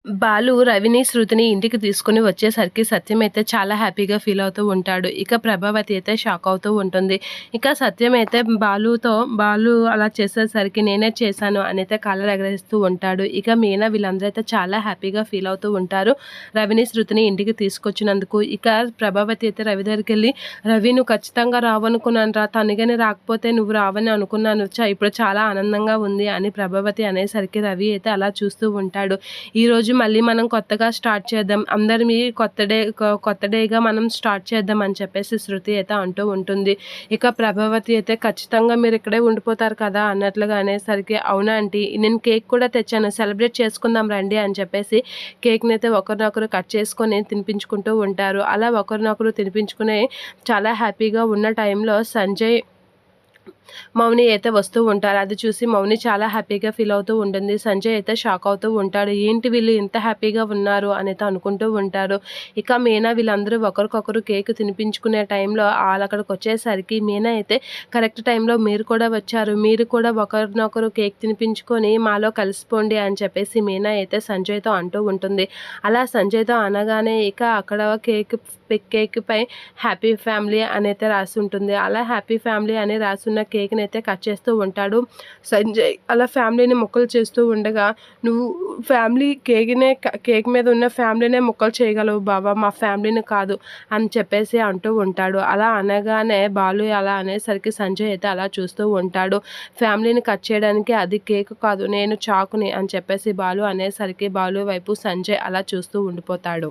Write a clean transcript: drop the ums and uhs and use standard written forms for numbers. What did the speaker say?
బాలు రవిని, శృతిని ఇంటికి తీసుకొని వచ్చేసరికి సత్యం అయితే చాలా హ్యాపీగా ఫీల్ అవుతూ ఉంటాడు. ఇక ప్రభావతి అయితే షాక్ అవుతూ ఉంటుంది. ఇక సత్యం అయితే బాలు అలా చేసేసరికి నేనే చేశాను అనైతే కాలర్ ఎగరేస్తూ ఉంటాడు. ఇక మీనా వీళ్ళందరూ అయితే చాలా హ్యాపీగా ఫీల్ అవుతూ ఉంటారు రవిని, శృతిని ఇంటికి తీసుకొచ్చినందుకు. ఇక ప్రభావతి అయితే రవి దగ్గరికెళ్ళి, రవి నువ్వు ఖచ్చితంగా రావనుకున్నాను రా, తనుగాని రాకపోతే నువ్వు రావని అనుకున్నాను, ఇప్పుడు చాలా ఆనందంగా ఉంది అని ప్రభావతి అనేసరికి రవి అయితే అలా చూస్తూ ఉంటాడు. ఈరోజు మళ్ళీ మనం కొత్తగా స్టార్ట్ చేద్దాం, అందరివి కొత్త డేగా మనం స్టార్ట్ చేద్దాం అని చెప్పేసి శృతి అయితే అంటూ ఉంటుంది. ఇక ప్రభావతి అయితే ఖచ్చితంగా మీరు ఇక్కడే ఉండిపోతారు కదా అన్నట్లుగా అనేసరికి, అవునా ఆంటీ, నేను కేక్ కూడా తెచ్చాను, సెలబ్రేట్ చేసుకుందాం రండి అని చెప్పేసి కేక్ని అయితే ఒకరినొకరు కట్ చేసుకొని తినిపించుకుంటూ ఉంటారు. అలా ఒకరినొకరు తినిపించుకుని చాలా హ్యాపీగా ఉన్న టైంలో సంజయ్, మౌని అయితే వస్తూ ఉంటారు. అది చూసి మౌని చాలా హ్యాపీగా ఫీల్ అవుతూ ఉంటుంది. సంజయ్ అయితే షాక్ అవుతూ ఉంటాడు. ఏంటి వీళ్ళు ఇంత హ్యాపీగా ఉన్నారు అనేది అనుకుంటూ ఉంటారు. ఇక మీనా వీళ్ళందరూ ఒకరికొకరు కేక్ తినిపించుకునే టైంలో అక్కడికి వచ్చేసరికి మీనా అయితే కరెక్ట్ టైంలో మీరు కూడా వచ్చారు, మీరు కూడా ఒకరినొకరు కేక్ తినిపించుకొని మాలో కలిసిపోండి అని చెప్పేసి మీనా అయితే సంజయ్తో అంటూ ఉంటుంది. అలా సంజయ్తో అనగానే ఇక అక్కడ కేక్ పై హ్యాపీ ఫ్యామిలీ అని అయితే రాసి ఉంటుంది. అలా హ్యాపీ ఫ్యామిలీ అని రాసున్న కేక్ని అయితే కట్ చేస్తూ ఉంటాడు సంజయ్. అలా ఫ్యామిలీని ముక్కలు చేస్తూ ఉండగా, నువ్వు కేక్ మీద ఉన్న ఫ్యామిలీనే ముక్కలు చేయగలవు బావా, మా ఫ్యామిలీని కాదు అని చెప్పేసి అంటూ ఉంటాడు. అలా అనగానే బాలు అలా అనేసరికి సంజయ్ అయితే అలా చూస్తూ ఉంటాడు. ఫ్యామిలీని కట్ చేయడానికి అది కేక్ కాదు, నేను చాకుని అని చెప్పేసి బాలు అనేసరికి బాలు వైపు సంజయ్ అలా చూస్తూ ఉండిపోతాడు.